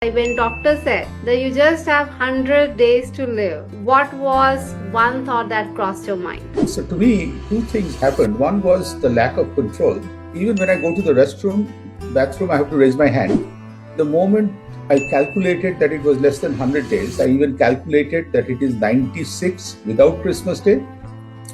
When doctor said that you just have 100 days to live, what was one thought that crossed your mind? So to me, two things happened. One was the lack of control. Even when I go to the bathroom, I have to raise my hand. The moment I calculated that it was less than 100 days, I even calculated that it is 96 without Christmas Day,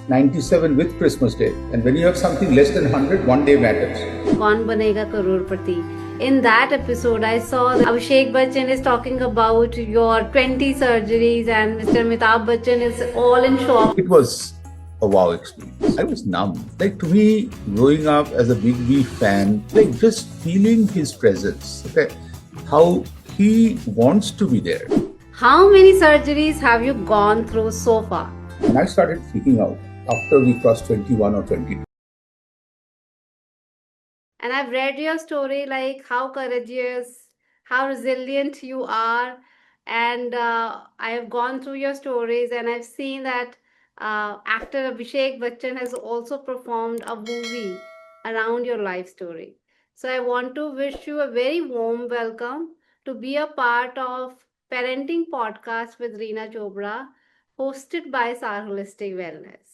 97 with Christmas Day. And when you have something less than 100, one day matters. Kaun banega crorepati? In that episode, I saw that Abhishek Bachchan is talking about your 20 surgeries and Mr. Bachchan is all in shock. It was a wow experience. I was numb. Like to me, growing up as a Big B fan, like just feeling his presence, okay, how he wants to be there. How many surgeries have you gone through so far? And I started freaking out after we crossed 21 or 22. And I've read your story, like how courageous, how resilient you are. And I have gone through your stories and I've seen that actor Abhishek Bachchan has also performed a movie around your life story. So I want to wish you a very warm welcome to be a part of Parenting Podcast with Reena Chopra, hosted by Saar Holistic Wellness.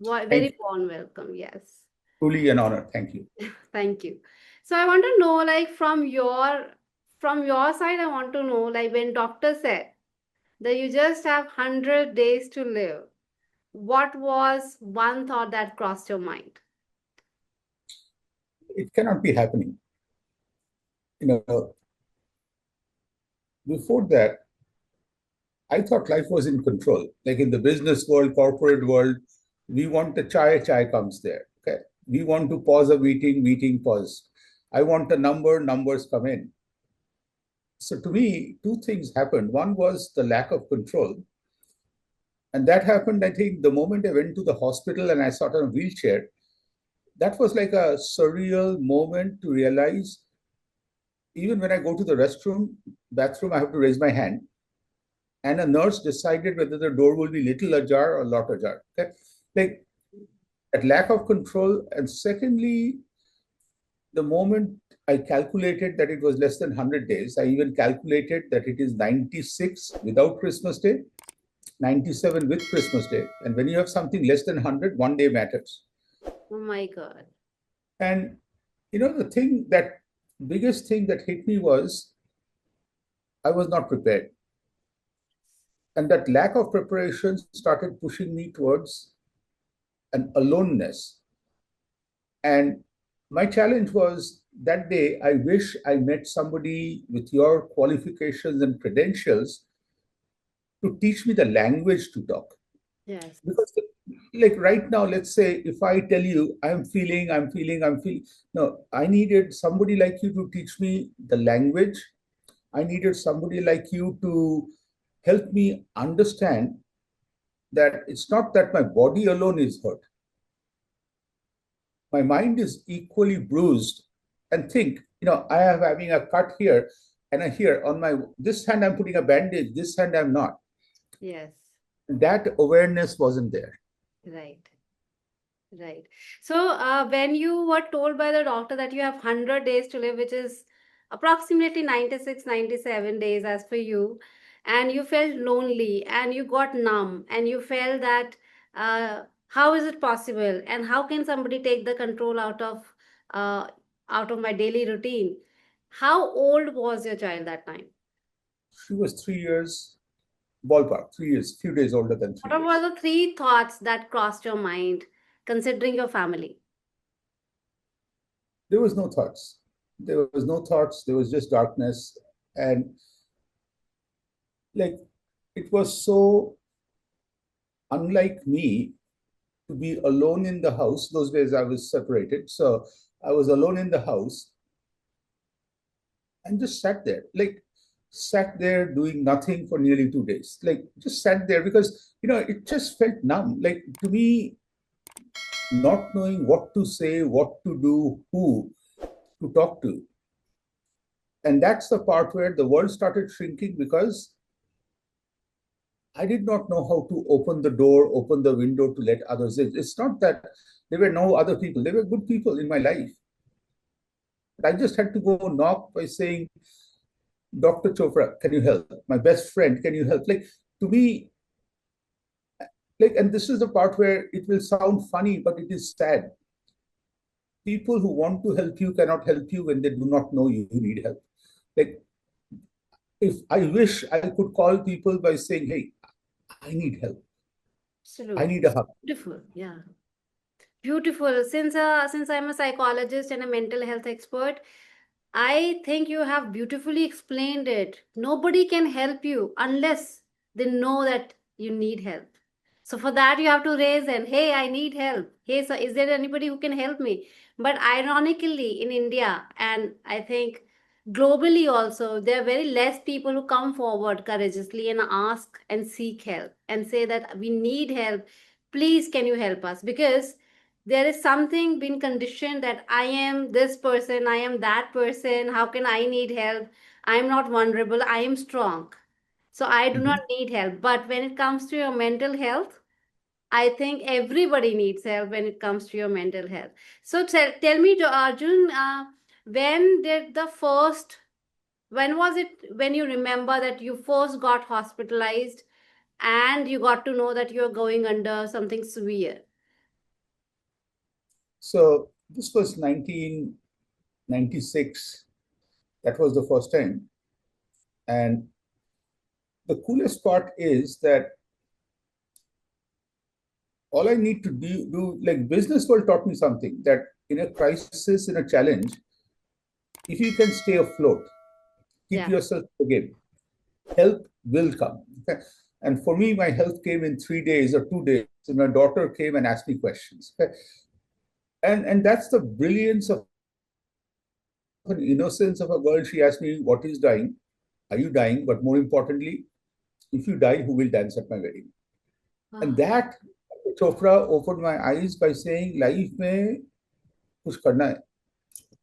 Thank Very you. warm welcome, yes. Truly an honor. Thank you. Thank you. So I want to know, like from your side, I want to know, like when doctor said that you just have 100 days to live, what was one thought that crossed your mind? It cannot be happening. You know, before that, I thought life was in control. Like in the business world, corporate world, we want the chai comes there. Okay. We want to pause a meeting pause. I want a number, numbers come in. So to me, two things happened. One was the lack of control. And that happened, I think, the moment I went to the hospital and I sat on a wheelchair. That was like a surreal moment to realize even when I go to the bathroom, I have to raise my hand. And a nurse decided whether the door will be little ajar or lot ajar. Okay? Like that lack of control. And secondly, the moment I calculated that it was less than 100 days, I even calculated that it is 96 without Christmas Day, 97 with Christmas Day. And when you have something less than 100, one day matters. Oh my God. And the biggest thing that hit me was I was not prepared. And that lack of preparation started pushing me towards an aloneness. And my challenge was that day, I wish I met somebody with your qualifications and credentials to teach me the language to talk. Yes. Because, like right now, let's say if I tell you I'm feeling, no, I needed somebody like you to teach me the language. I needed somebody like you to help me understand that it's not that my body alone is hurt. My mind is equally bruised and think, I am having a cut here and a here on my this hand I'm putting a bandage, this hand I'm not. Yes. That awareness wasn't there. Right. Right. So, when you were told by the doctor that you have 100 days to live, which is approximately 96, 97 days as for you, and you felt lonely and you got numb and you felt that how is it possible and how can somebody take the control uh, out of my daily routine? How old was your child that time? She was 3 years, ballpark, 3 years, few days older than three What were years. the three thoughts that crossed your mind considering your family? There was no thoughts. There was no thoughts. There was just darkness. And like it was so unlike me to be alone in the house. Those days I was separated. So I was alone in the house and just sat there doing nothing for nearly 2 days. Like just sat there because it just felt numb. Like to me, not knowing what to say, what to do, who to talk to. And that's the part where the world started shrinking because I did not know how to open the door, open the window to let others in. It's not that there were no other people, there were good people in my life. But I just had to go knock by saying, Dr. Chopra, can you help? My best friend, can you help? Like, to me, like, and this is the part where it will sound funny, but it is sad. People who want to help you cannot help you when they do not know you need help. Like, if I wish I could call people by saying, hey, I need help, I Absolutely. need a hug. Beautiful. Yeah. Beautiful. Since I'm a psychologist and a mental health expert, I think you have beautifully explained it. Nobody can help you unless they know that you need help. So for that, you have to raise and, hey, I need help. Hey, so is there anybody who can help me? But ironically, in India, and I think globally also, there are very less people who come forward courageously and ask and seek help and say that we need help. Please, can you help us? Because there is something been conditioned that I am this person, I am that person. How can I need help? I am not vulnerable, I am strong. So I do not Mhm. need help. But when it comes to your mental health, I think everybody needs help when it comes to your mental health. So tell me, Arjun, when did the first, when was it when you remember that you first got hospitalized and you got to know that you're going under something severe? So this was 1996. That was the first time. And the coolest part is that all I need to like business world taught me something that in a crisis, in a challenge, if you can stay afloat, keep Yeah. yourself in the game, help will come. Okay? And for me, my health came in 3 days or 2 days. So my daughter came and asked me questions. Okay? And that's the brilliance of an innocence of a girl. She asked me, what is dying? Are you dying? But more importantly, if you die, who will dance at my wedding? And that Wow. Chopra opened my eyes by saying, life में कुछ करना है.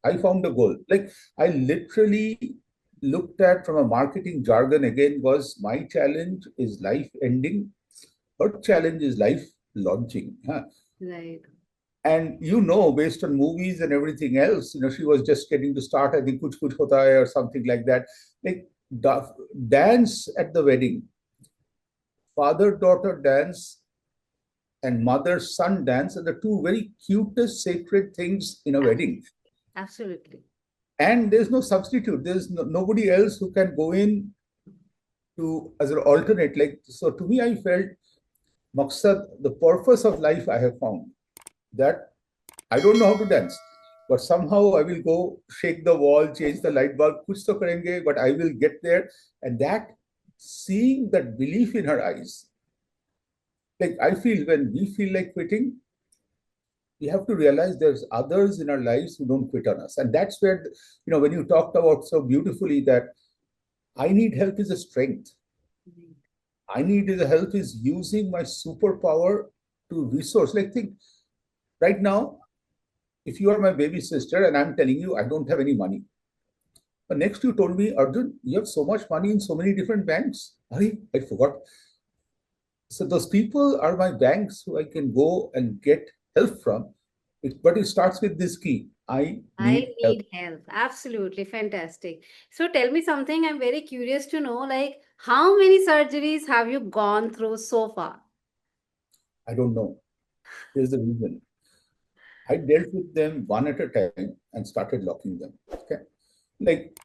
I found a goal. Like I literally looked at from a marketing jargon again was my challenge is life ending, her challenge is life launching. Huh? Right. And based on movies and everything else, she was just getting to start. I think Kuch Kuch Hota Hai or something like that. Like da- dance at the wedding, father-daughter dance and mother-son dance are the two very cutest sacred things in a wedding. Absolutely. And there's no substitute. There's nobody else who can go in to as an alternate. Like so, to me, I felt maqsad, the purpose of life I have found that I don't know how to dance, but somehow I will go shake the wall, change the light bulb, kuch to karenge, but I will get there. And that seeing that belief in her eyes, like I feel when we feel like quitting, we have to realize there's others in our lives who don't quit on us. And that's where, when you talked about so beautifully that I need help is a strength. I need is a help is using my superpower to resource. Like think right now, if you are my baby sister and I'm telling you I don't have any money, but next you told me, Arjun, you have so much money in so many different banks. I forgot. So those people are my banks who I can go and get help from. But it starts with this key. I I need help. need help. Absolutely fantastic. So tell me something. I'm very curious to know, like, how many surgeries have you gone through so far? I don't know. Here's the reason. I dealt with them one at a time and started locking them. Okay. Like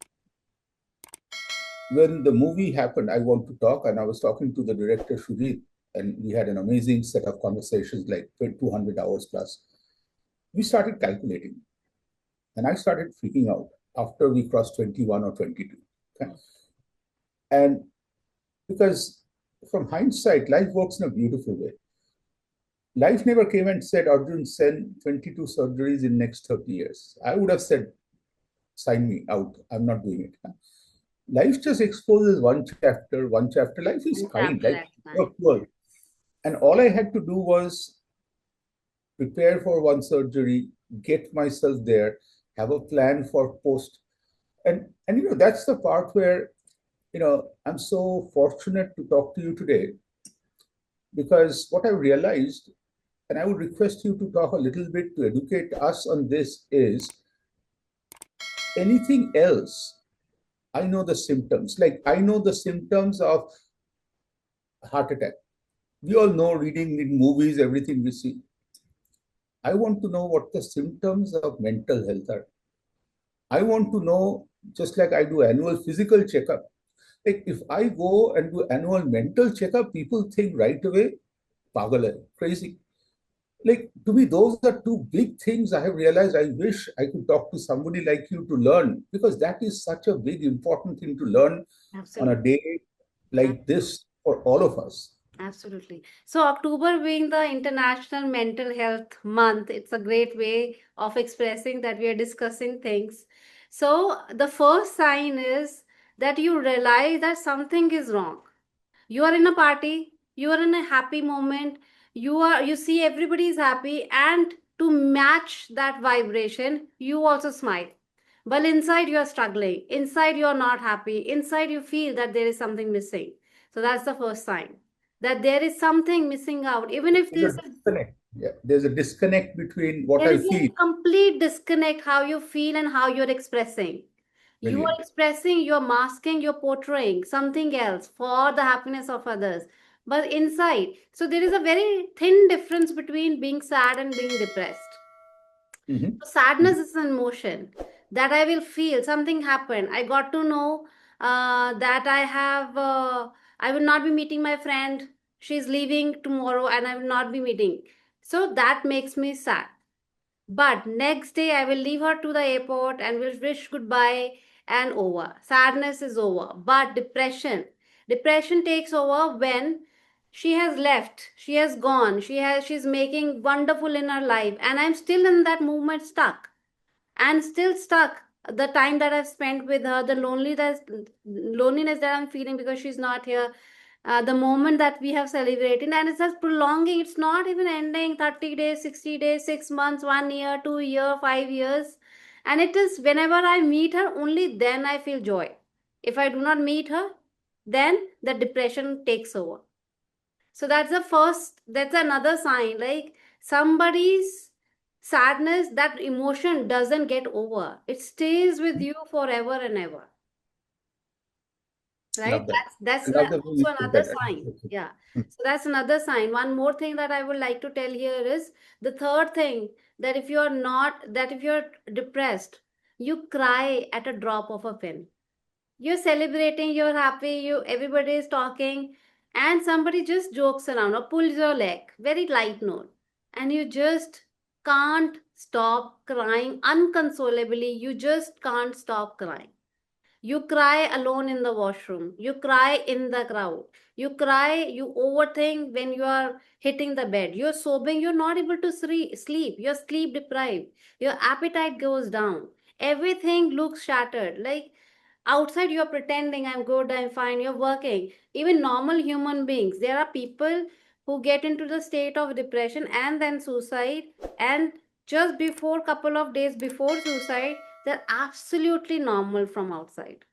when the movie happened, I want to talk, and I was talking to the director Shujit, and we had an amazing set of conversations, like 200 hours plus. We started calculating, and I started freaking out after we crossed 21 or 22. Okay? And because from hindsight, life works in a beautiful way. Life never came and said, Arjun, send 22 surgeries in next 30 years. I would have said, sign me out. I'm not doing it. Life just exposes one chapter, one chapter. Life is One kind. chapter Life at is a not time. cruel. And all I had to do was prepare for one surgery, get myself there, have a plan for post. And that's the part where I'm so fortunate to talk to you today because what I realized, and I would request you to talk a little bit to educate us on this, is anything else. I know the symptoms. Like I know the symptoms of heart attack. We all know, reading in movies, everything we see. I want to know what the symptoms of mental health are. I want to know, just like I do annual physical checkup. Like if I go and do annual mental checkup, people think right away, pagal hai, crazy. Like to me, those are two big things I have realized. I wish I could talk to somebody like you to learn, because that is such a big, important thing to learn on a Absolutely. day like this for all of us. Absolutely. So, October being the International Mental Health Month, it's a great way of expressing that we are discussing things. So, the first sign is that you realize that something is wrong. You are in a party, you are in a happy moment, you see everybody is happy, and to match that vibration, you also smile. But inside you are struggling, inside you are not happy, inside you feel that there is something missing. So that's the first sign that there is something missing out, even if There's a disconnect. Yeah, there's a disconnect between what there I is a feel. complete disconnect how you feel and how you're expressing. You are Brilliant. expressing, you're masking, you're portraying something else for the happiness of others. But inside, so there is a very thin difference between being sad and being depressed. Mhm. So sadness is an emotion that I will feel. Something happened. I got to know that I will not be meeting my friend. She's leaving tomorrow and I will not be meeting. So that makes me sad. But next day, I will leave her to the airport and will wish goodbye and over. Sadness is over. But depression takes over when she has left, she has gone, she's making wonderful in her life, and I'm still in that movement stuck and still stuck. The time that I've spent with her, the loneliness that I'm feeling because she's not here, the moment that we have celebrated, and it's just prolonging. It's not even ending 30 days, 60 days, 6 months, 1 year, 2 year, 5 years. And it is whenever I meet her, only then I feel joy. If I do not meet her, then the depression takes over. So that's another sign. Like somebody's sadness, that emotion doesn't get over. It stays with you forever and ever. Right? Love that. That's I love the way you also put another that. sign. Okay. Yeah. So that's another sign. One more thing that I would like to tell here is the third thing, that if you're depressed, you cry at a drop of a pin. You're celebrating, you're happy, everybody is talking, and somebody just jokes around or pulls your leg, very light note, and you just can't stop crying unconsolably. You just can't stop crying. You cry alone in the washroom. You cry in the crowd. You cry, you overthink when you are hitting the bed. You're sobbing, you're not able to sleep. You're sleep deprived. Your appetite goes down. Everything looks shattered. Like outside, you're pretending, I'm good, I'm fine, you're working. Even normal human beings, there are people who get into the state of depression and then suicide, and just before couple of days before suicide, they're absolutely normal from outside.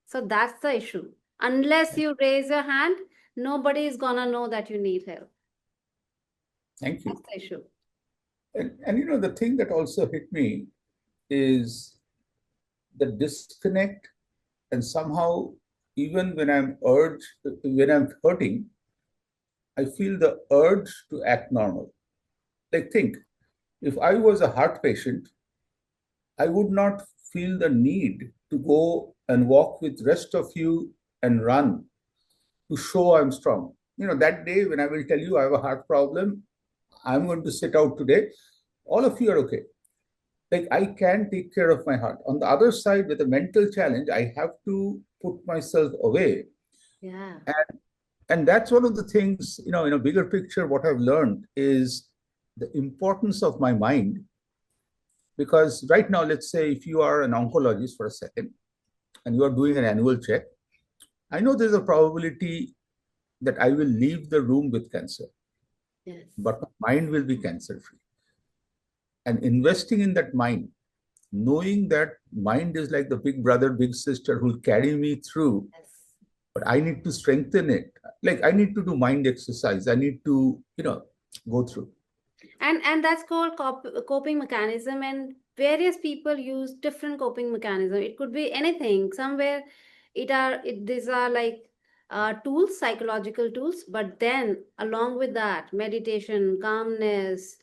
So that's the issue. Unless you raise your hand, nobody is gonna know that you need help. Thank That's you. the issue. And you know, the thing that also hit me is the disconnect, and somehow, even when I'm hurting, I feel the urge to act normal. Like, think, if I was a heart patient, I would not feel the need to go and walk with rest of you and run to show I'm strong. You know, that day when I will tell you I have a heart problem, I'm going to sit out today. All of you are okay. Like I can take care of my heart. On the other side, with a mental challenge, I have to put myself away. Yeah. And that's one of the things, you know, in a bigger picture, what I've learned is the importance of my mind. Because right now, let's say if you are an oncologist for a second and you are doing an annual check, I know there's a probability that I will leave the room with cancer, Yes. but my mind will be cancer free. And investing in that mind, knowing that mind is like the big brother, big sister who'll carry me through, Yes. but I need to strengthen it. Like I need to do mind exercise. I need to, go through. And that's called coping mechanism, and various people use different coping mechanism. It could be anything. Somewhere these are like tools, psychological tools, but then along with that, meditation, calmness,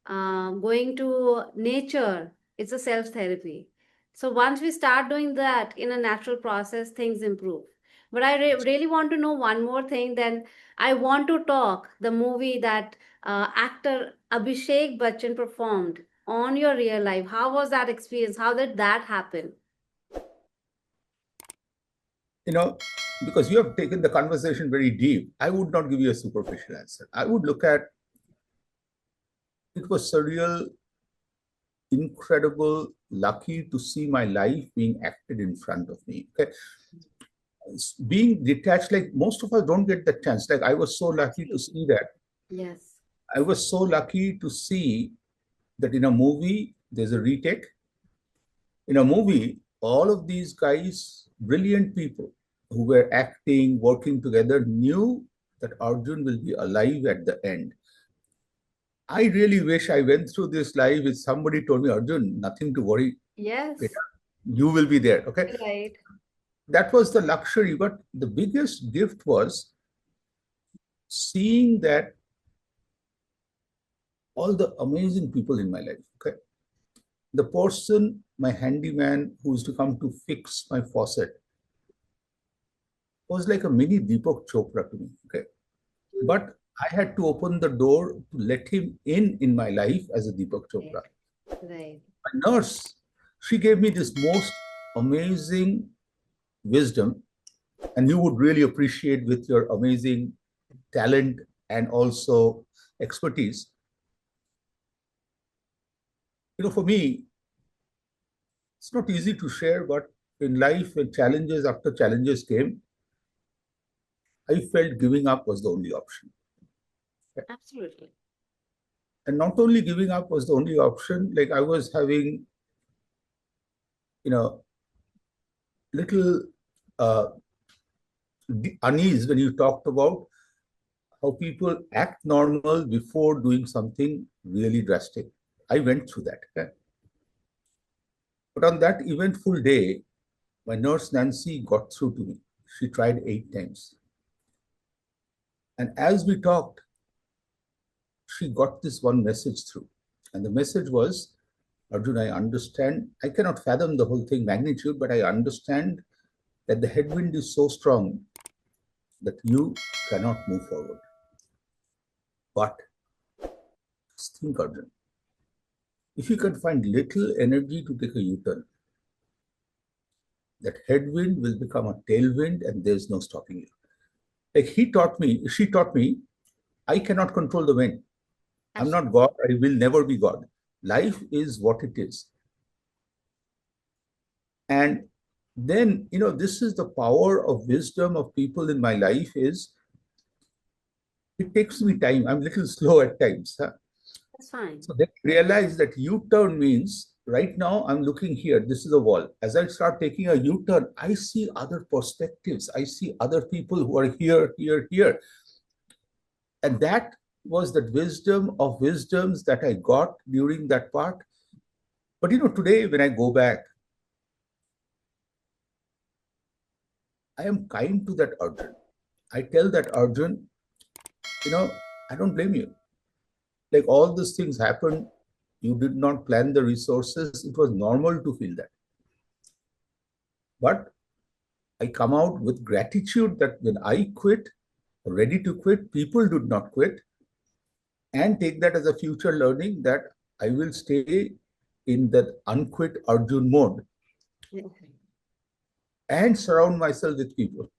going to nature, it's a self therapy. So once we start doing that in a natural process, things improve. But I really want to know one more thing. Then I want to talk the movie that actor Abhishek Bachchan performed on your real life. How was that experience? How did that happen? You know, because you have taken the conversation very deep, I would not give you a superficial answer. I would look at it was surreal, incredible, lucky to see my life being acted in front of me. Okay. Being detached, like most of us don't get the chance. Like I was so lucky to see that. Yes. I was so lucky to see that in a movie, there's a retake. In a movie, all of these guys, brilliant people who were acting, working together, knew that Arjun will be alive at the end. I really wish I went through this life with somebody told me, Arjun, nothing to worry. Yes. You will be there. Okay. Right. That was the luxury. But the biggest gift was seeing that all the amazing people in my life. Okay. The person, my handyman who used to come to fix my faucet, was like a mini Deepak Chopra to me. Okay. But I had to open the door to let him in my life as a Deepak Right. Chopra. Right. My nurse, she gave me this most amazing wisdom, and you would really appreciate with your amazing talent and also expertise. For me, it's not easy to share, but in life, when challenges after challenges came, I felt giving up was the only option. Absolutely. And not only giving up was the only option, like I was having, you know, little uh, unease when you talked about how people act normal before doing something really drastic. I went through that. Okay? But on that eventful day, my nurse Nancy got through to me. She tried 8 times. And as we talked, she got this one message through. And the message was, Arjun, I understand. I cannot fathom the whole thing magnitude, but I understand that the headwind is so strong that you cannot move forward. But just think, Arjun, if you can find little energy to take a U-turn, that headwind will become a tailwind and there's no stopping you. Like she taught me, I cannot control the wind. I'm not Absolutely. God. I will never be God. Life is what it is. And then, this is the power of wisdom of people in my life is it takes me time. I'm a little slow at times. Huh? That's fine. So they realize that U-turn means right now I'm looking here. This is a wall. As I start taking a U-turn, I see other perspectives. I see other people who are here, here, here. And that was the wisdom of wisdoms that I got during that part. But today when I go back, I am kind to that Arjun. I tell that Arjun, you know, I don't blame you. Like all these things happened, you did not plan the resources. It was normal to feel that. But I come out with gratitude that when I quit, ready to quit, people did not quit, and take that as a future learning that I will stay in that unquit Arjun mode and surround myself with people.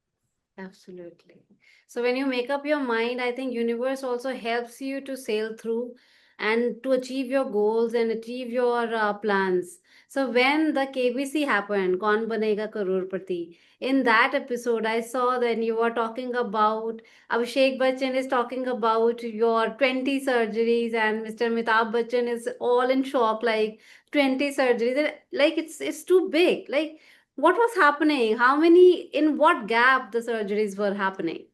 Absolutely. So when you make up your mind, I think universe also helps you to sail through and to achieve your goals and achieve your plans. So when the KBC happened, Kaun Banega Crorepati, in that episode, I saw that you were talking about Abhishek Bachchan is talking about your 20 surgeries, and Mr. Amitabh Bachchan is all in shock, like 20 surgeries, like it's too big, like what was happening? How many, in what gap the surgeries were happening?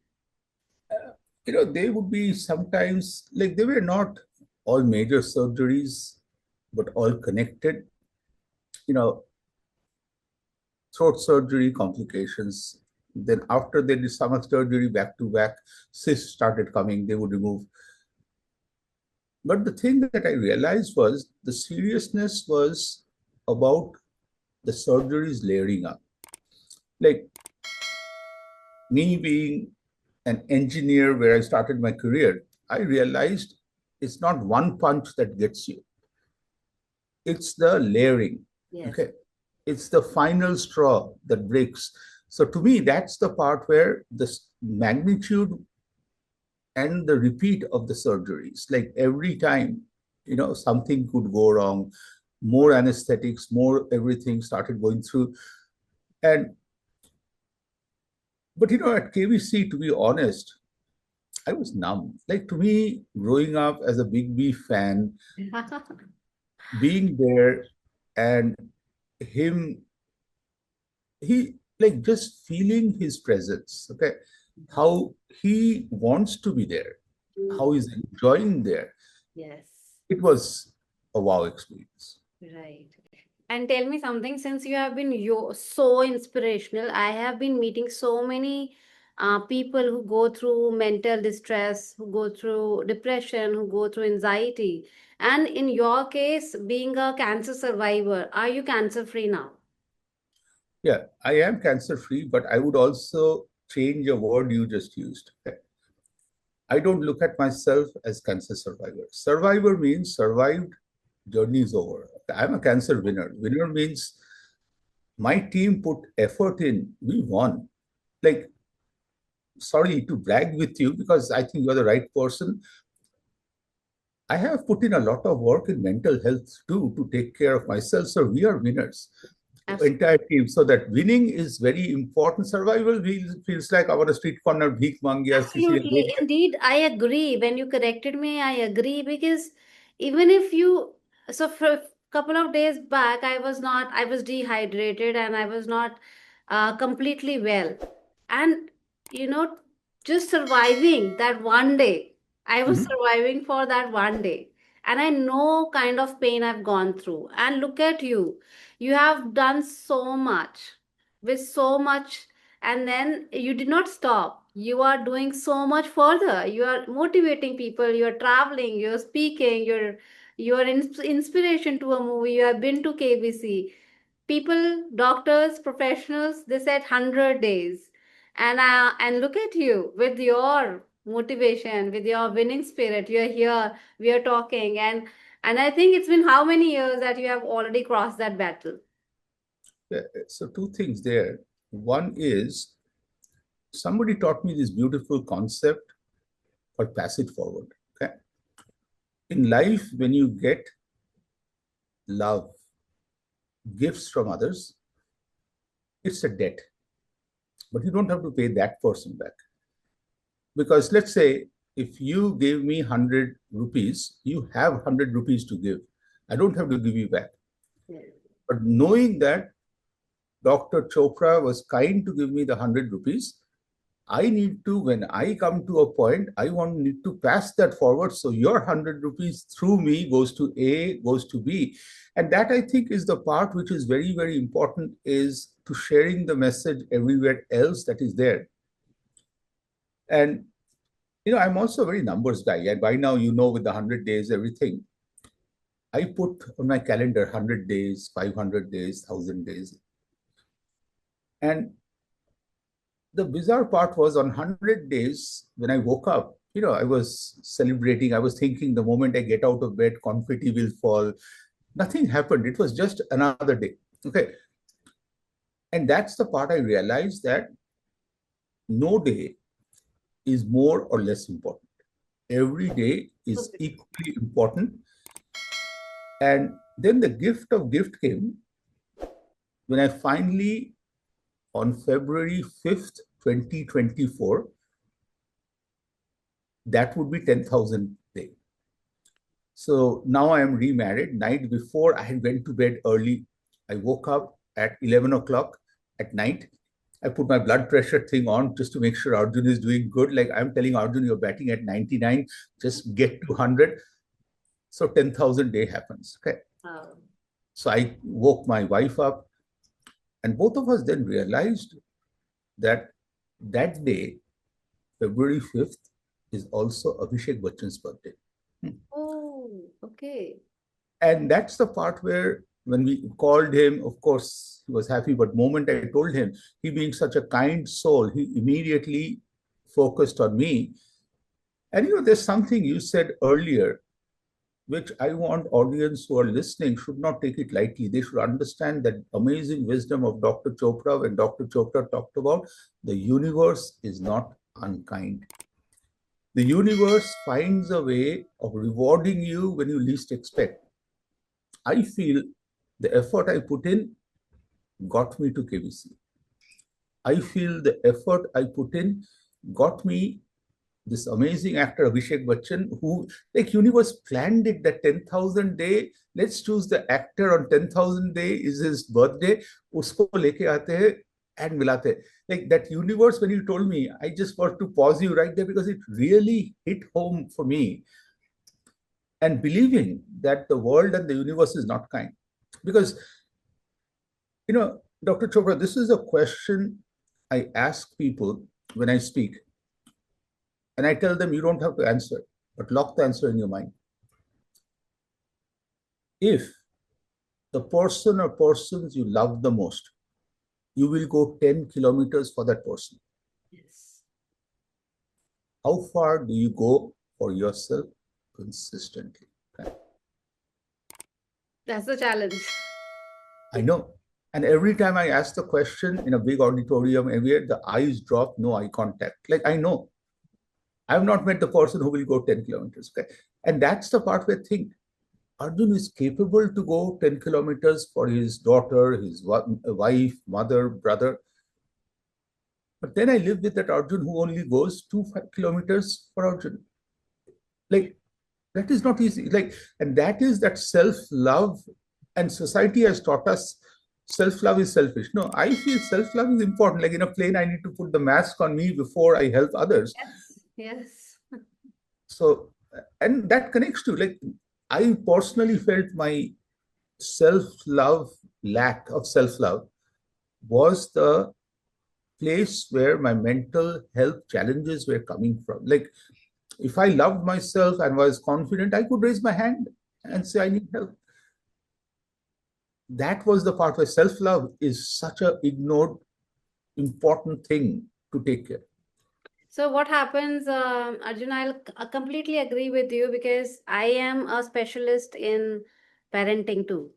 They would be sometimes like they were not all major surgeries, but all connected. you know, throat surgery complications. Then after they did stomach surgery back to back, cysts started coming, they would remove. But the thing that I realized was the seriousness was about the surgeries layering up. Like me being an engineer where I started my career, I realized it's not one punch that gets you, it's the layering. Yes. Okay. It's the final straw that breaks. So to me, that's the part where the magnitude and the repeat of the surgeries, like every time, something could go wrong, more anesthetics, more everything started going through. And but at KBC, to be honest, I was numb. Like to me, growing up as a Big B fan, being there and him, he like just feeling his presence. Okay. How he wants to be there, how Mm, he's enjoying there. yes. It was a wow experience. Right. And tell me something, since you have been so inspirational, I have been meeting so many people who go through mental distress, who go through depression, who go through anxiety. And in your case, being a cancer survivor, are you cancer free now? Yeah, I am cancer free, but I would also change a word you just used. Okay. I don't look at myself as cancer survivor. Survivor means survived, journey is over. I'm a cancer winner. Winner means my team put effort in, we won. Like, sorry to brag with you because I think you're the right person. I have put in a lot of work in mental health too to take care of myself. So we are winners, entire team. So that winning is very important. Survival feels like our street corner bheek mangiya, kisi ne de Absolutely. Indeed, I agree. When you corrected me, I agree because even if you, so for a couple of days back, I was dehydrated and I was not completely well. And, you know, just surviving that one day, I was Mhm. surviving for that one day. And I know kind of pain I've gone through. And look at you. You have done so much with so much, and then you did not stop. You are doing so much further. You are motivating people, you are traveling, you're speaking, you're inspiration to a movie. You have been to KBC. People, doctors, professionals, they said 100 days. And look at you with your motivation, with your winning spirit. You're here, we are talking, and I think it's been how many years that you have already crossed that battle? Yeah, so two things there. One is somebody taught me this beautiful concept called pass it forward. Okay. In life, when you get love, gifts from others, it's a debt, but you don't have to pay that person back. Because let's say if you gave me 100 rupees, you have 100 rupees to give. I don't have to give you back. Yes. But knowing that Dr. Chopra was kind to give me the 100 rupees, I need to, when I come to a point, I want need to pass that forward. So your 100 rupees through me goes to A, goes to B. And that I think is the part which is very, very important is to sharing the message everywhere else that is there. And, I'm also a very numbers guy. And by now, with the 100 days, everything, I put on my calendar 100 days, 500 days, 1,000 days. And the bizarre part was on 100 days when I woke up, I was celebrating. I was thinking the moment I get out of bed, confetti will fall. Nothing happened. It was just another day. Okay. And that's the part I realized that no day is more or less important. Every day So is equally important. And then the gift of gift came when I finally, on February 5th, 2024, that would be 10,000 day. So now I am remarried. Night before, I had went to bed early. I woke up at 11 o'clock at night. I put my blood pressure thing on just to make sure Arjun is doing good. Like I'm telling Arjun, you're batting at 99, just get to 100. So 10,000 day happens. Okay. wow. So I woke my wife up, and both of us then realized that that day, February 5th, is also Abhishek Bachchan's birthday. Hmm. Oh, okay. And that's the part where when we called him, of course, he was happy. But moment I told him, he being such a kind soul, he immediately focused on me. And there's something you said earlier, which I want audience who are listening should not take it lightly. They should understand that amazing wisdom of Dr. Chopra when Dr. Chopra talked about the universe is not unkind. The universe finds a way of rewarding you when you least expect. I feel the effort I put in got me to KBC. I feel the effort I put in got me this amazing actor Abhishek Bachchan, who like universe planned it that 10,000 day. Let's choose the actor on 10,000 day is his birthday. Usko leke aate hai and milate. Like that universe, when you told me, I just want to pause you right there because it really hit home for me. And believing that the world and the universe is not kind. Because, Dr. Chopra, this is a question I ask people when I speak. And I tell them you don't have to answer, but lock the answer in your mind. If the person or persons you love the most, you will go 10 kilometers for that person. Yes. How far do you go for yourself consistently? Okay. That's the challenge. I know. And every time I ask the question in a big auditorium, everywhere the eyes drop, no eye contact. Like I know. I have not met the person who will go 10 kilometers. Okay. And that's the part where I think Arjun is capable to go 10 kilometers for his daughter, his wife, mother, brother. But then I live with that Arjun who only goes 2 kilometers for Arjun. Like, that is not easy. Like, and that is that self love. And society has taught us self love is selfish. No, I feel self love is important. Like in a plane, I need to put the mask on me before I help others. Yes. Yes. So, and that connects to like, I personally felt my self love, lack of self love, was the place where my mental health challenges were coming from. Like, if I loved myself and was confident, I could raise my hand and say, I need help. That was the part where self love is such a ignored, important thing to take care. So what happens, Arjun? Completely agree with you because I am a specialist in parenting too.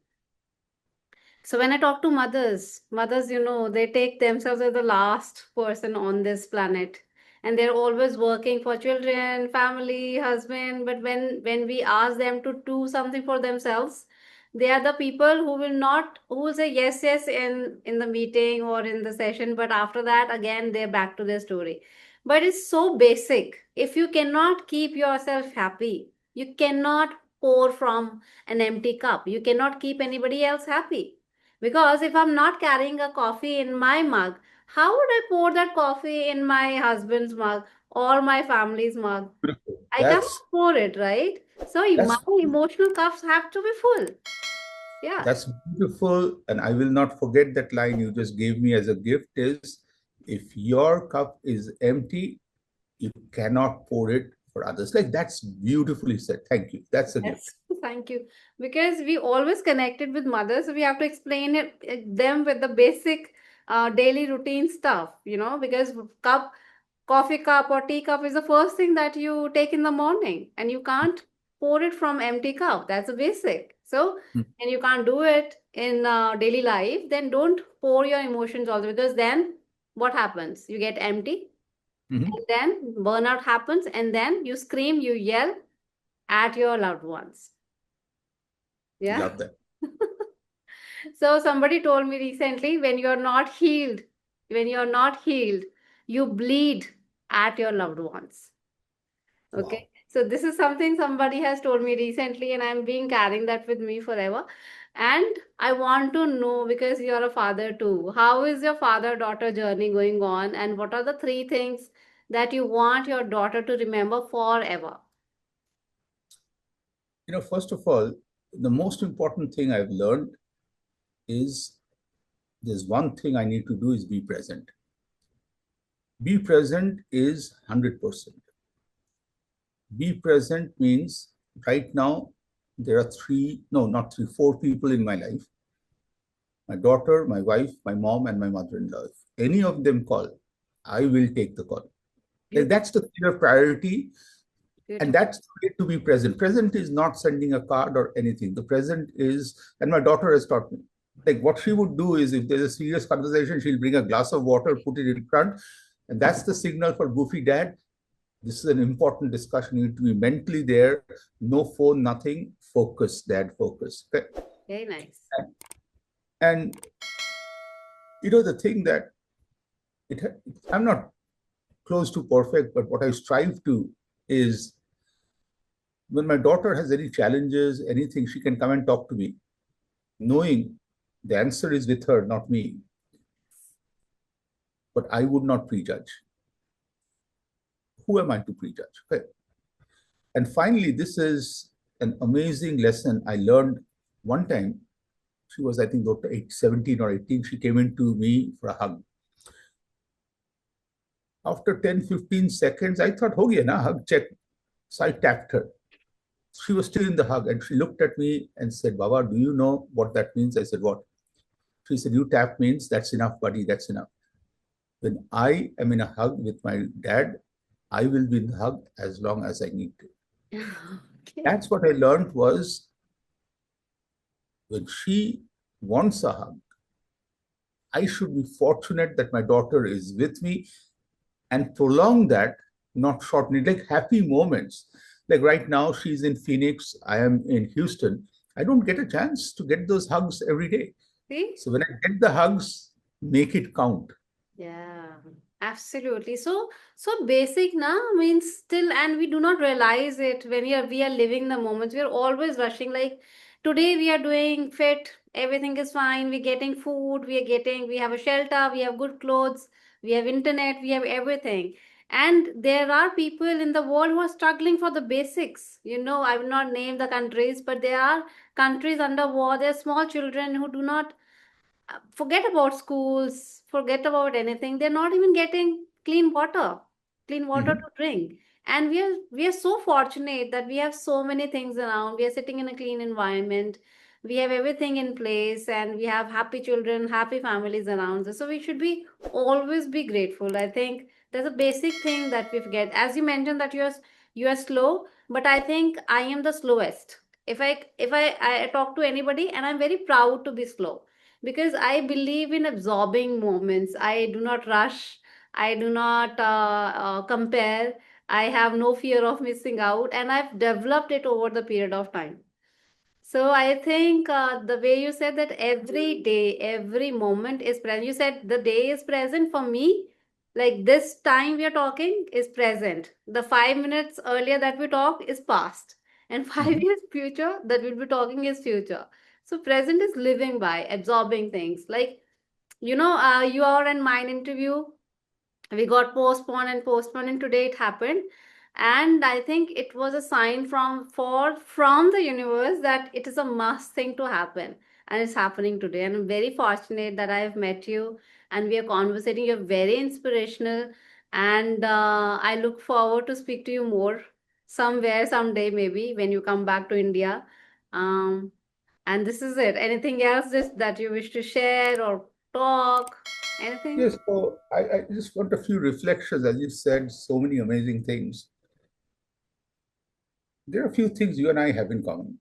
So when I talk to mothers, they take themselves as the last person on this planet, and they're always working for children, family, husband. But when we ask them to do something for themselves, they are the people who will say yes, yes in the meeting or in the session, but after that again they're back to their story. But it's so basic. If you cannot keep yourself happy, you cannot pour from an empty cup. You cannot keep anybody else happy because if I'm not carrying a coffee in my mug, how would I pour that coffee in my husband's mug or my family's mug? I cannot That's pour it, right? So my that's emotional cups have to be full. Yeah. that's beautiful, and I will not forget that line you just gave me as a gift. Is if your cup is empty, you cannot pour it for others. Like that's beautifully said. Thank you. That's a gift. Yes, thank you. Because we always connected with mothers, so we have to explain them with the basic daily routine stuff, because coffee cup or tea cup is the first thing that you take in the morning, and you can't pour it from empty cup. That's a basic. So, and you can't do it in daily life, then don't pour your emotions also because then what happens? You get empty, Mm-hmm. and then burnout happens, and then you scream, you yell at your loved ones. Yeah. Love that. So somebody told me recently when you're not healed, you bleed at your loved ones. Wow. Okay. So this is something somebody has told me recently, and I'm being carrying that with me forever. And I want to know because you're a father too. How is your father-daughter journey going on? And what are the three things that you want your daughter to remember forever? First of all, the most important thing I've learned is there's one thing I need to do is be present. Be present is 100%. Be present means right now there are three, no, not three, four people in my life: my daughter, my wife, my mom, and my mother-in-law. If any of them call, I will take the call. Like Beautiful. that's the clear priority, and Beautiful. that's the way to be present. Present is not sending a card or anything. The present is, and my daughter has taught me. Like what she would do is, if there's a serious conversation, she'll bring a glass of water, put it in front, and that's the signal for goofy dad. This is an important discussion. You need to be mentally there. No phone, nothing. Focus, dad, focus. Okay? Very nice. And the thing that it, I'm not close to perfect, but what I strive to is when my daughter has any challenges, anything, she can come and talk to me, knowing the answer is with her, not me. But I would not prejudge. Who am I to prejudge? Okay. And finally, this is an amazing lesson I learned one time. She was, I think, 17 or 18. She came into me for a hug. After 10, 15 seconds, I thought, ho gaya na, hug check. So I tapped her. She was still in the hug and she looked at me and said, Baba, do you know what that means? I said, what? She said, you tap means that's enough, buddy, that's enough. When I am in a hug with my dad, I will be in the hug as long as I need to. Okay. That's what I learned was when she wants a hug, I should be fortunate that my daughter is with me and prolong that, not shorten it, like happy moments. Like right now, she's in Phoenix, I am in Houston. I don't get a chance to get those hugs every day. See? So when I get the hugs, make it count. Yeah, absolutely. So basic now means still, and we do not realize it when we are living the moments. We are always rushing. Like today, we are doing fit. Everything is fine. We're getting food. We have a shelter. We have good clothes. We have internet. We have everything. And there are people in the world who are struggling for the basics. I will not name the countries, but there are countries under war. There are small children who do not forget about schools, forget about anything. They're not even getting clean water Mhm. to drink. And we are so fortunate that we have so many things around. We are sitting in a clean environment. We have everything in place, and we have happy children, happy families around us. So we should be always be grateful. I think there's a basic thing that we forget. As you mentioned that you are slow, but I think I am the slowest. If I talk to anybody, and I'm very proud to be slow because I believe in absorbing moments. I do not rush. I do not compare. I have no fear of missing out, and I've developed it over the period of time. So I think the way you said that every day, every moment is present. You said the day is present for me. Like this time we are talking is present. The 5 minutes earlier that we talked is past. And five Mhm. years future that we'll be talking is future. So present is living by, absorbing things. Like, your and mine interview, we got postponed and postponed, and today it happened. And I think it was a sign from the universe that it is a must thing to happen, and it's happening today. And I'm very fortunate that I have met you and we are conversating. You're very inspirational, and I look forward to speak to you more somewhere someday, maybe when you come back to India. And this is it. Anything else just that you wish to share or talk? Anything? Yes, so I just want a few reflections. As you said, so many amazing things. There are a few things you and I have in common.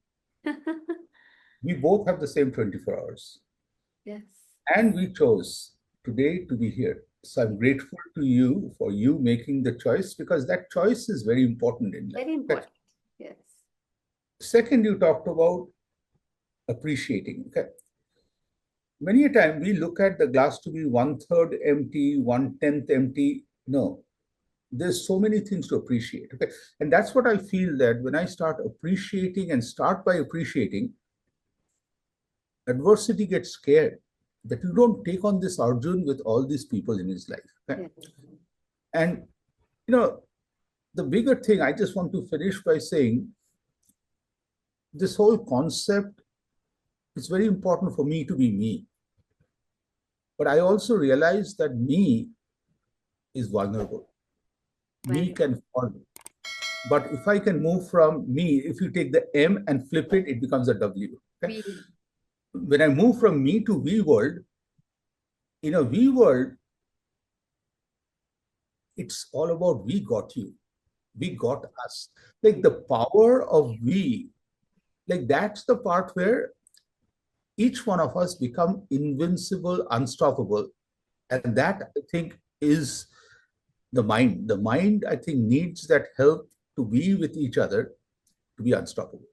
We both have the same 24 hours, Yes, and we chose today to be here. So I'm grateful to you for you making the choice because that choice is very important in life. very Okay. important. Yes, Second, you talked about appreciating. Okay. Many a time we look at the glass to be one third empty, one tenth empty. No, there's so many things to appreciate. Okay. And that's what I feel that when I start appreciating and start by appreciating, adversity gets scared that you don't take on this Arjun with all these people in his life. Okay? yes, And you know, the bigger thing I just want to finish by saying this whole concept It's very important for me to be me. But I also realize that me is vulnerable. Me Very can fall. But if I can move from me, if you take the M and flip it, it becomes a W. Okay? we When I move from me to we world, in a we world, it's all about we got you, we got us. Like the power of we, like that's the part where each one of us become invincible, unstoppable. And that I think is the mind. The mind, I think, needs that help to be with each other to be unstoppable.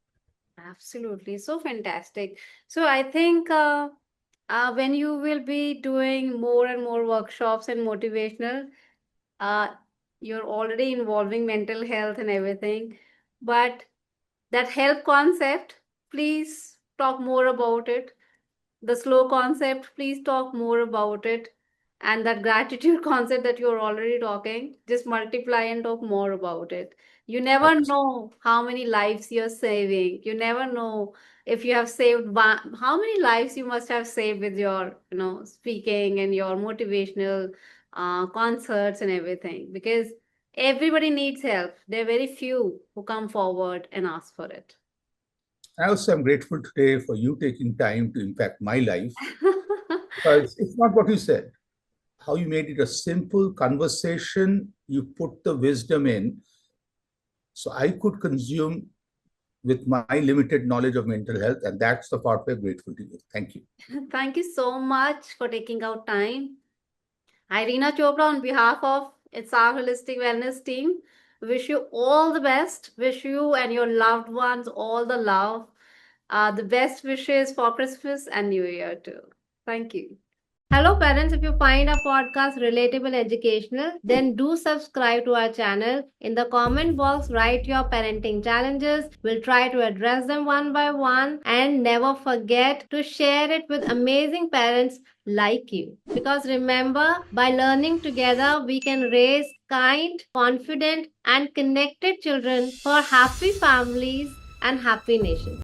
absolutely so fantastic. So I think when you will be doing more and more workshops and motivational, uh, you're already involving mental health and everything, but that help concept, please talk more about it. The slow concept, please talk more about it. And that gratitude concept that you're already talking, just multiply and talk more about it. You never know how many lives you're saving. You never know if you have saved one, how many lives you must have saved with your, speaking and your motivational concerts and everything. Because everybody needs help. There are very few who come forward and ask for it. I also am grateful today for you taking time to impact my life, because it's not what you said, how you made it a simple conversation, you put the wisdom in, so I could consume with my limited knowledge of mental health. And that's the part we're grateful to you. Thank you. Thank you so much for taking out time. Hi, Reena Chopra, on behalf of its our holistic wellness team, wish you all the best. Wish you and your loved ones all the love. The best wishes for Christmas and New Year too. Thank you. Hello, parents. If you find our podcast relatable, educational, then do subscribe to our channel. In the comment box, write your parenting challenges. We'll try to address them one by one. And never forget to share it with amazing parents like you. Because remember, by learning together, we can raise kind, confident, and connected children for happy families and happy nations.